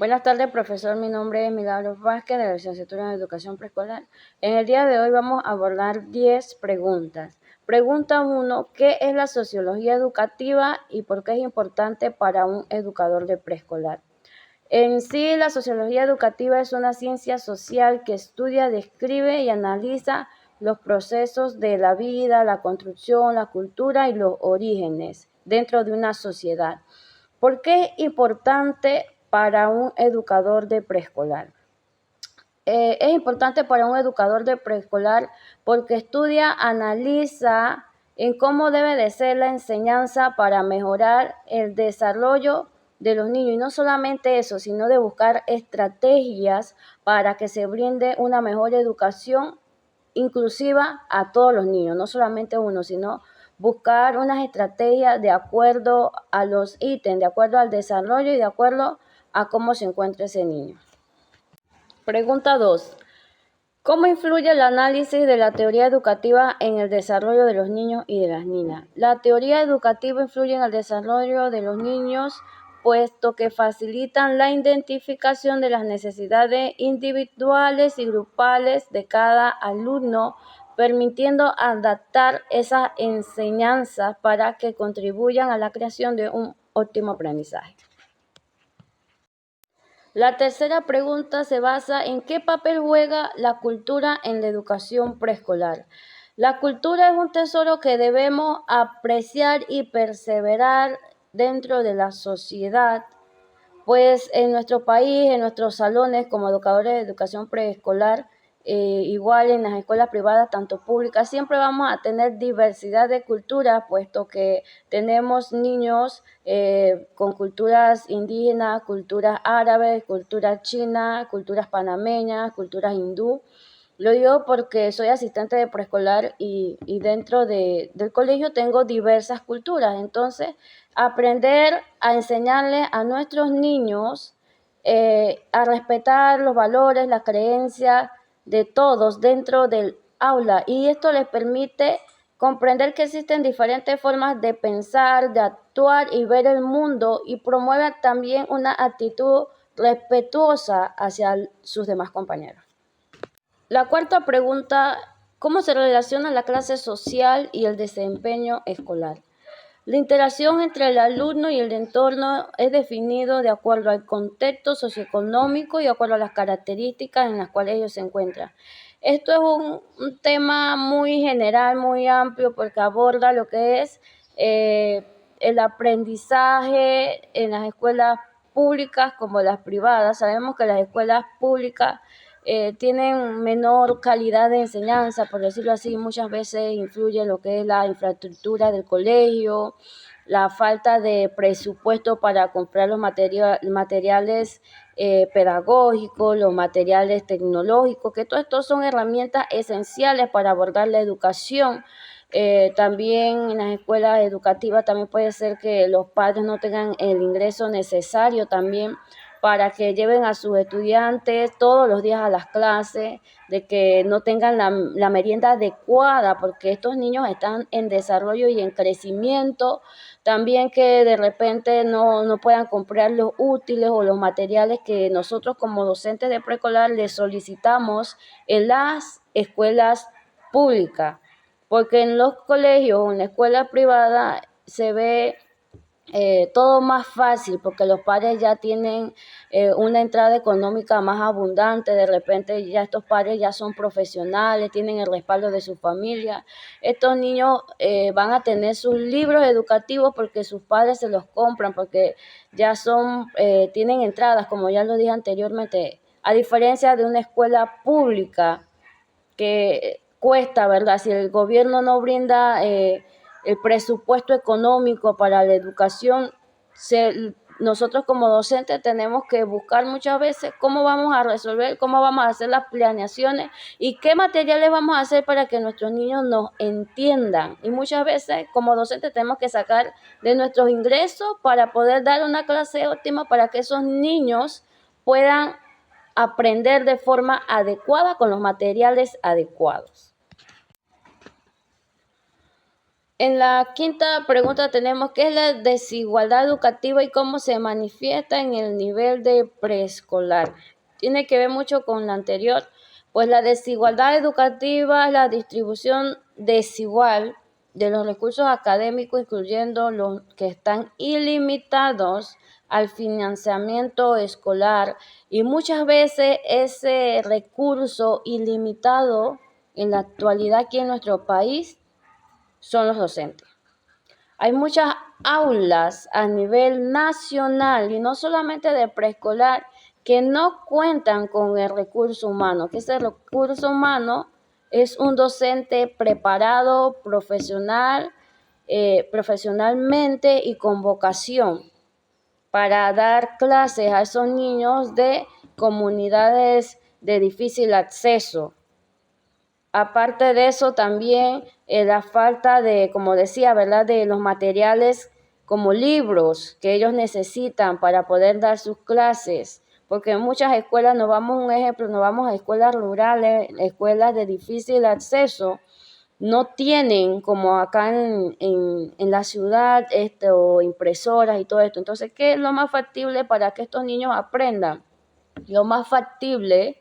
Buenas tardes, profesor. Mi nombre es Milagros Vázquez, de la Licenciatura en Educación Preescolar. En el día de hoy vamos a abordar 10 preguntas. Pregunta 1. ¿Qué es la sociología educativa y por qué es importante para un educador de preescolar? En sí, la sociología educativa es una ciencia social que estudia, describe y analiza los procesos de la vida, la construcción, la cultura y los orígenes dentro de una sociedad. ¿Por qué es importante para un educador de preescolar? Es importante para un educador de preescolar porque estudia, analiza en cómo debe de ser la enseñanza para mejorar el desarrollo de los niños. Y no solamente eso, sino de buscar estrategias para que se brinde una mejor educación inclusiva a todos los niños, no solamente uno, sino buscar unas estrategias de acuerdo a los ítems, de acuerdo al desarrollo y de acuerdo a cómo se encuentra ese niño. Pregunta 2. ¿Cómo influye el análisis de la teoría educativa en el desarrollo de los niños y de las niñas? La teoría educativa influye en el desarrollo de los niños puesto que facilitan la identificación de las necesidades individuales y grupales de cada alumno, permitiendo adaptar esas enseñanzas para que contribuyan a la creación de un óptimo aprendizaje. La tercera pregunta se basa en qué papel juega la cultura en la educación preescolar. La cultura es un tesoro que debemos apreciar y perseverar dentro de la sociedad, pues en nuestro país, en nuestros salones como educadores de educación preescolar, igual en las escuelas privadas, tanto públicas, siempre vamos a tener diversidad de culturas, puesto que tenemos niños con culturas indígenas, culturas árabes, culturas chinas, culturas panameñas, culturas hindú. Lo digo porque soy asistente de preescolar y dentro del colegio tengo diversas culturas. Entonces, aprender a enseñarles a nuestros niños a respetar los valores, las creencias de todos dentro del aula. Y esto les permite comprender que existen diferentes formas de pensar, de actuar y ver el mundo y promueve también una actitud respetuosa hacia sus demás compañeros. La cuarta pregunta, ¿cómo se relaciona la clase social y el desempeño escolar? La interacción entre el alumno y el entorno es definido de acuerdo al contexto socioeconómico y de acuerdo a las características en las cuales ellos se encuentran. Esto es un tema muy general, muy amplio, porque aborda lo que es el aprendizaje en las escuelas públicas como las privadas. Sabemos que las escuelas públicas tienen menor calidad de enseñanza, por decirlo así. Muchas veces influye lo que es la infraestructura del colegio, la falta de presupuesto para comprar los materiales pedagógicos, los materiales tecnológicos, que todo esto son herramientas esenciales para abordar la educación. También en las escuelas educativas también puede ser que los padres no tengan el ingreso necesario también para que lleven a sus estudiantes todos los días a las clases, de que no tengan la merienda adecuada, porque estos niños están en desarrollo y en crecimiento. También que de repente no puedan comprar los útiles o los materiales que nosotros como docentes de preescolar les solicitamos en las escuelas públicas, porque en los colegios o en la escuela privada se ve todo más fácil porque los padres ya tienen una entrada económica más abundante, de repente ya estos padres ya son profesionales, tienen el respaldo de su familia. Estos niños van a tener sus libros educativos porque sus padres se los compran, porque ya tienen entradas, como ya lo dije anteriormente, a diferencia de una escuela pública que cuesta, ¿verdad? Si el gobierno no brinda el presupuesto económico para la educación, nosotros como docentes tenemos que buscar muchas veces cómo vamos a resolver, cómo vamos a hacer las planeaciones y qué materiales vamos a hacer para que nuestros niños nos entiendan. Y muchas veces como docentes tenemos que sacar de nuestros ingresos para poder dar una clase óptima para que esos niños puedan aprender de forma adecuada con los materiales adecuados. En la quinta pregunta tenemos ¿qué es la desigualdad educativa y cómo se manifiesta en el nivel de preescolar? Tiene que ver mucho con la anterior, pues la desigualdad educativa es la distribución desigual de los recursos académicos, incluyendo los que están ilimitados al financiamiento escolar, y muchas veces ese recurso ilimitado en la actualidad aquí en nuestro país son los docentes. Hay muchas aulas a nivel nacional y no solamente de preescolar que no cuentan con el recurso humano, que ese recurso humano es un docente preparado, profesionalmente y con vocación para dar clases a esos niños de comunidades de difícil acceso. Aparte de eso, también la falta de, como decía, ¿verdad?, de los materiales como libros que ellos necesitan para poder dar sus clases, porque en muchas escuelas, nos vamos a escuelas rurales, escuelas de difícil acceso, no tienen como acá en la ciudad o impresoras y todo esto. Entonces, ¿qué es lo más factible para que estos niños aprendan? Lo más factible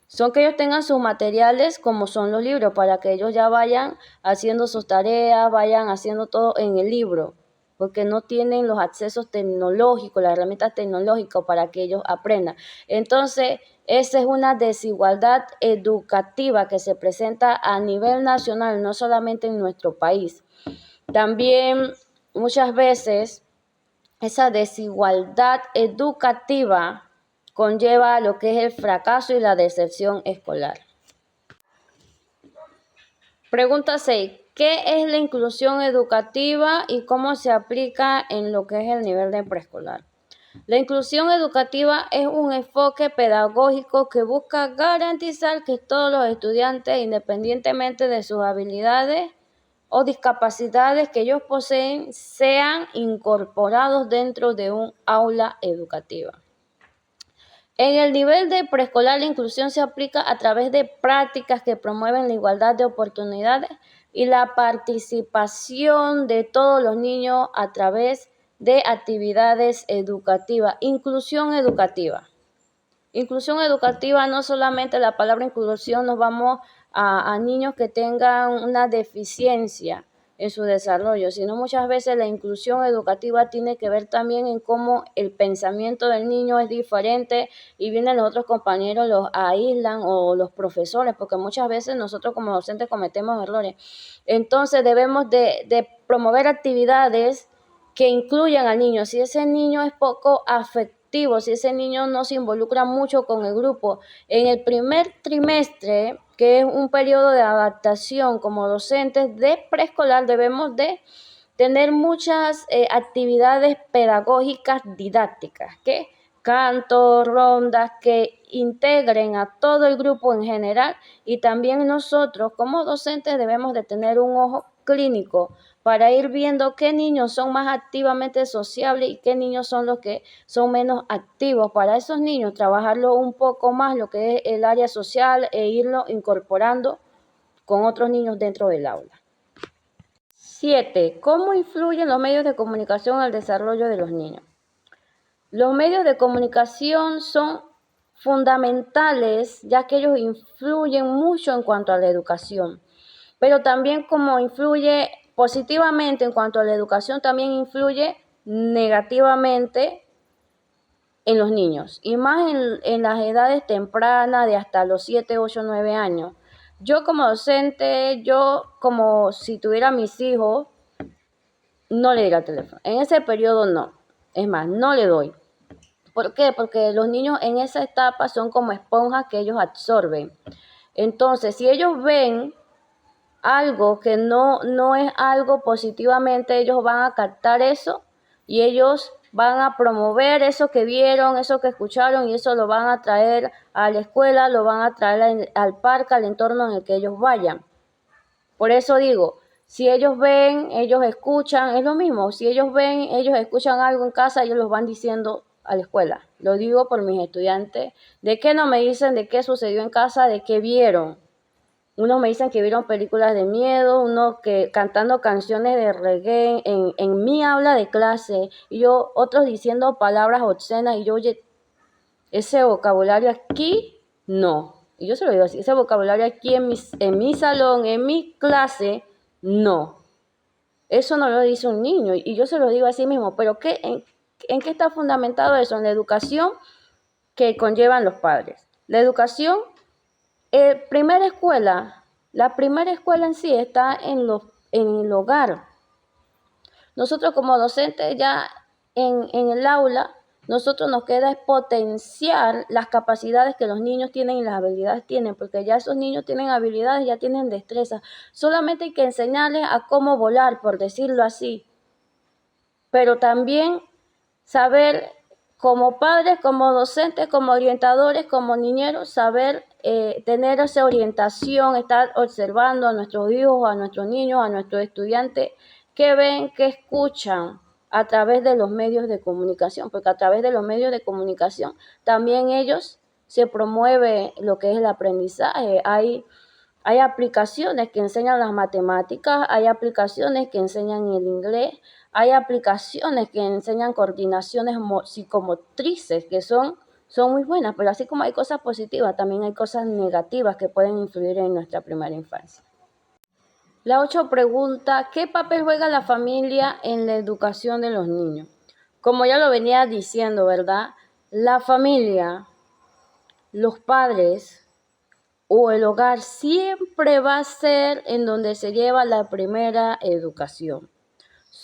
son que ellos tengan sus materiales como son los libros, para que ellos ya vayan haciendo sus tareas, vayan haciendo todo en el libro, porque no tienen los accesos tecnológicos, las herramientas tecnológicas para que ellos aprendan. Entonces, esa es una desigualdad educativa que se presenta a nivel nacional, no solamente en nuestro país. También muchas veces esa desigualdad educativa conlleva lo que es el fracaso y la deserción escolar. Pregunta 6. ¿Qué es la inclusión educativa y cómo se aplica en lo que es el nivel de preescolar? La inclusión educativa es un enfoque pedagógico que busca garantizar que todos los estudiantes, independientemente de sus habilidades o discapacidades que ellos poseen, sean incorporados dentro de un aula educativa. En el nivel de preescolar, la inclusión se aplica a través de prácticas que promueven la igualdad de oportunidades y la participación de todos los niños a través de actividades educativas. Inclusión educativa. Inclusión educativa, no solamente la palabra inclusión, nos vamos a niños que tengan una deficiencia en su desarrollo, sino muchas veces la inclusión educativa tiene que ver también en cómo el pensamiento del niño es diferente y vienen los otros compañeros, los aíslan, o los profesores, porque muchas veces nosotros como docentes cometemos errores. Entonces debemos de promover actividades que incluyan al niño. Si ese niño es poco afectivo, si ese niño no se involucra mucho con el grupo, en el primer trimestre, que es un periodo de adaptación como docentes de preescolar, debemos de tener muchas actividades pedagógicas didácticas, que cantos, rondas, que integren a todo el grupo en general, y también nosotros como docentes debemos de tener un ojo clínico para ir viendo qué niños son más activamente sociables y qué niños son los que son menos activos. Para esos niños trabajarlo un poco más lo que es el área social e irlo incorporando con otros niños dentro del aula. 7. ¿Cómo influyen los medios de comunicación al desarrollo de los niños? Los medios de comunicación son fundamentales, ya que ellos influyen mucho en cuanto a la educación, pero también como influye positivamente en cuanto a la educación, también influye negativamente en los niños, y más en las edades tempranas de hasta los 7, 8, 9 años. Yo como docente, como si tuviera mis hijos, no le diera el teléfono. En ese periodo no. Es más, no le doy. ¿Por qué? Porque los niños en esa etapa son como esponjas que ellos absorben. Entonces, si ellos ven algo que no es algo positivamente, ellos van a captar eso y ellos van a promover eso que vieron, eso que escucharon, y eso lo van a traer a la escuela, lo van a traer al parque, al entorno en el que ellos vayan. Por eso digo, si ellos ven, ellos escuchan, es lo mismo. Si ellos ven, ellos escuchan algo en casa, ellos los van diciendo a la escuela. Lo digo por mis estudiantes. ¿De qué no me dicen de qué sucedió en casa, de qué vieron? Unos me dicen que vieron películas de miedo, unos que cantando canciones de reggae en mi aula de clase, y yo, otros diciendo palabras obscenas, y yo, oye, ese vocabulario aquí, no. Y yo se lo digo así, ese vocabulario aquí en mi salón, en mi clase, no. Eso no lo dice un niño, y yo se lo digo así mismo, pero ¿en qué está fundamentado eso? En la educación que conllevan los padres. La educación, primera escuela, la primera escuela en sí está en el hogar. Nosotros como docentes ya en el aula, nosotros nos queda es potenciar las capacidades que los niños tienen y las habilidades tienen, porque ya esos niños tienen habilidades, ya tienen destreza. Solamente hay que enseñarles a cómo volar, por decirlo así, pero también saber como padres, como docentes, como orientadores, como niñeros, saber tener esa orientación, estar observando a nuestros hijos, a nuestros niños, a nuestros estudiantes, que ven, que escuchan a través de los medios de comunicación, porque a través de los medios de comunicación también ellos se promueve lo que es el aprendizaje. Hay aplicaciones que enseñan las matemáticas, hay aplicaciones que enseñan el inglés, hay aplicaciones que enseñan coordinaciones psicomotrices que son muy buenas, pero así como hay cosas positivas, también hay cosas negativas que pueden influir en nuestra primera infancia. La 8 pregunta, ¿qué papel juega la familia en la educación de los niños? Como ya lo venía diciendo, ¿verdad? La familia, los padres, o el hogar siempre va a ser en donde se lleva la primera educación.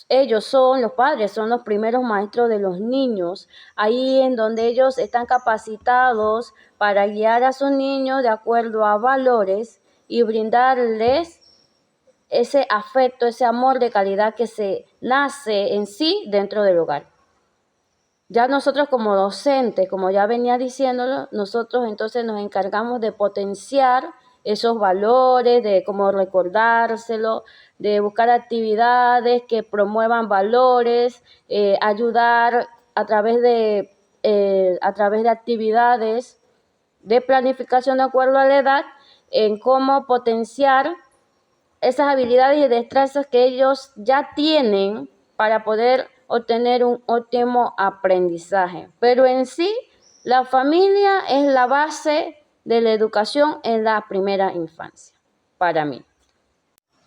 Los padres son los primeros maestros de los niños, ahí en donde ellos están capacitados para guiar a sus niños de acuerdo a valores y brindarles ese afecto, ese amor de calidad que se nace en sí dentro del hogar. Ya nosotros como docentes, como ya venía diciéndolo, nosotros entonces nos encargamos de potenciar esos valores, de cómo recordárselo, de buscar actividades que promuevan valores, ayudar a través de actividades de planificación de acuerdo a la edad en cómo potenciar esas habilidades y destrezas que ellos ya tienen para poder obtener un óptimo aprendizaje. Pero en sí, la familia es la base de la educación en la primera infancia, para mí.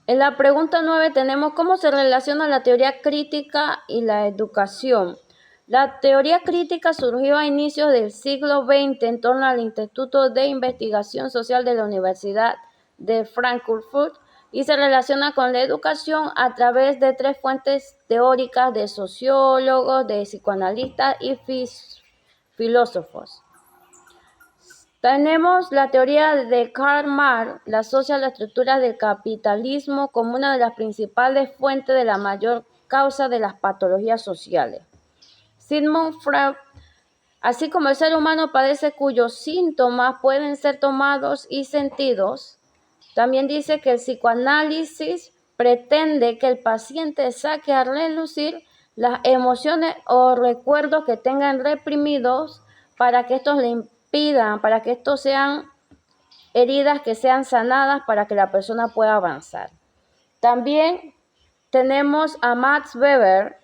En la pregunta 9 tenemos cómo se relaciona la teoría crítica y la educación. La teoría crítica surgió a inicios del siglo XX en torno al Instituto de Investigación Social de la Universidad de Frankfurt y se relaciona con la educación a través de tres fuentes teóricas de sociólogos, de psicoanalistas y filósofos. Tenemos la teoría de Karl Marx, la asocia la estructura del capitalismo como una de las principales fuentes de la mayor causa de las patologías sociales. Sigmund Freud, así como el ser humano padece cuyos síntomas pueden ser tomados y sentidos, también dice que el psicoanálisis pretende que el paciente saque a relucir las emociones o recuerdos que tengan reprimidos para que estos le impidan, para que estos sean heridas que sean sanadas para que la persona pueda avanzar. También tenemos a Max Weber,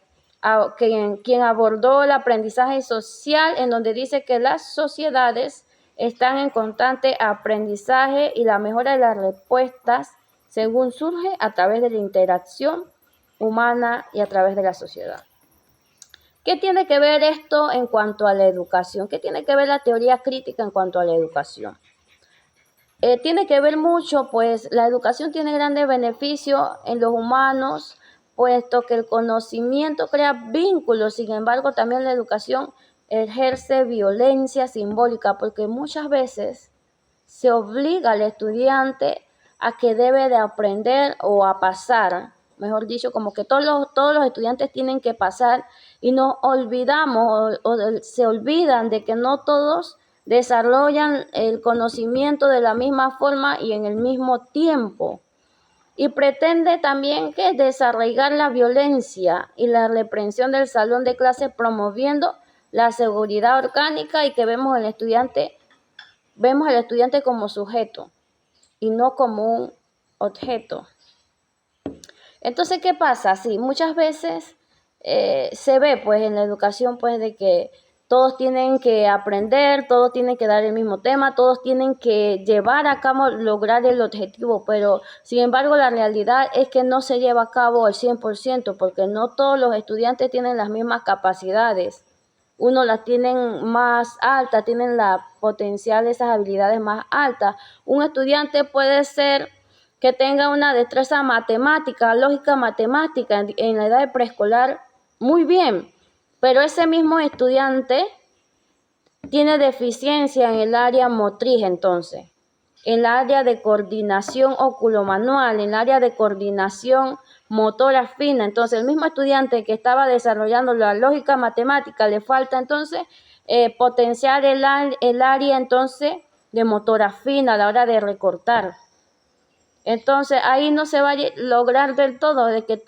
quien abordó el aprendizaje social, en donde dice que las sociedades están en constante aprendizaje y la mejora de las respuestas según surge a través de la interacción humana y a través de la sociedad. ¿Qué tiene que ver esto en cuanto a la educación? ¿Qué tiene que ver la teoría crítica en cuanto a la educación? Tiene que ver mucho, pues la educación tiene grandes beneficios en los humanos, puesto que el conocimiento crea vínculos. Sin embargo, también la educación ejerce violencia simbólica, porque muchas veces se obliga al estudiante a que debe de aprender o a pasar, mejor dicho, como que todos los estudiantes tienen que pasar y nos olvidamos o se olvidan de que no todos desarrollan el conocimiento de la misma forma y en el mismo tiempo. Y pretende también que desarraigar la violencia y la reprensión del salón de clase promoviendo la seguridad orgánica y que vemos al estudiante como sujeto. y no como un objeto. Entonces, ¿qué pasa? Sí, muchas veces se ve pues en la educación pues de que todos tienen que aprender, todos tienen que dar el mismo tema, todos tienen que llevar a cabo, lograr el objetivo, pero sin embargo la realidad es que no se lleva a cabo al 100% porque no todos los estudiantes tienen las mismas capacidades. Uno las tienen más altas, tienen la potencial de esas habilidades más altas. Un estudiante puede ser que tenga una destreza matemática, lógica matemática en la edad de preescolar, muy bien, pero ese mismo estudiante tiene deficiencia en el área motriz entonces, en el área de coordinación oculomanual, en el área de coordinación motora fina. Entonces, el mismo estudiante que estaba desarrollando la lógica matemática le falta entonces potenciar el área entonces de motora fina a la hora de recortar. Entonces ahí no se va a lograr del todo de que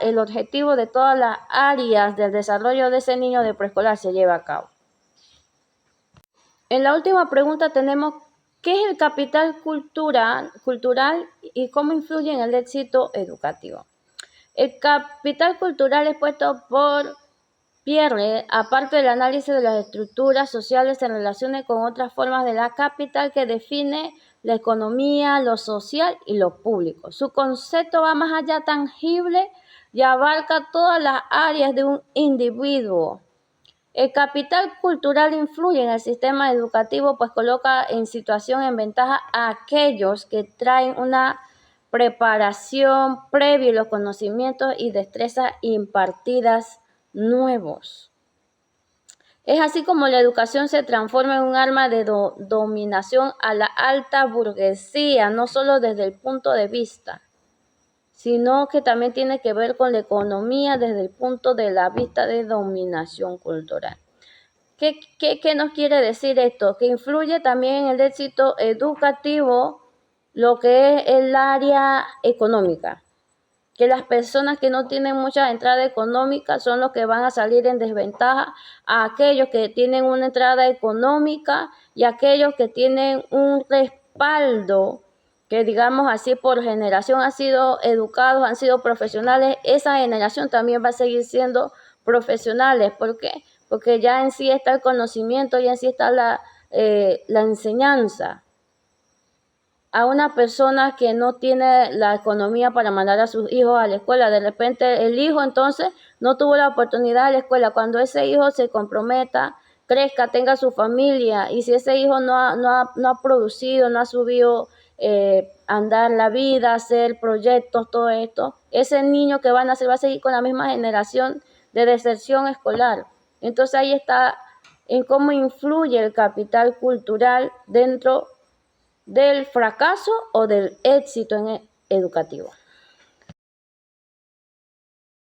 el objetivo de todas las áreas del desarrollo de ese niño de preescolar se lleve a cabo. En la última pregunta tenemos, ¿qué es el capital cultural y cómo influye en el éxito educativo? El capital cultural expuesto por Pierre, aparte del análisis de las estructuras sociales en relaciones con otras formas de la capital que define la economía, lo social y lo público. Su concepto va más allá tangible y abarca todas las áreas de un individuo. El capital cultural influye en el sistema educativo, pues coloca en situación en ventaja a aquellos que traen una preparación previa y los conocimientos y destrezas impartidas nuevos. Es así como la educación se transforma en un arma de dominación a la alta burguesía, no solo desde el punto de vista, sino que también tiene que ver con la economía desde el punto de la vista de dominación cultural. ¿Qué nos quiere decir esto? Que influye también en el éxito educativo lo que es el área económica, que las personas que no tienen mucha entrada económica son los que van a salir en desventaja a aquellos que tienen una entrada económica y aquellos que tienen un respaldo, que digamos así por generación han sido educados, han sido profesionales, esa generación también va a seguir siendo profesionales. ¿Por qué? Porque ya en sí está el conocimiento, ya en sí está la enseñanza. A una persona que no tiene la economía para mandar a sus hijos a la escuela, de repente el hijo entonces no tuvo la oportunidad de la escuela. Cuando ese hijo se comprometa, crezca, tenga su familia, y si ese hijo no ha producido, no ha subido andar la vida, hacer proyectos, todo esto, ese niño que va a nacer va a seguir con la misma generación de deserción escolar. Entonces ahí está en cómo influye el capital cultural dentro del fracaso o del éxito educativo.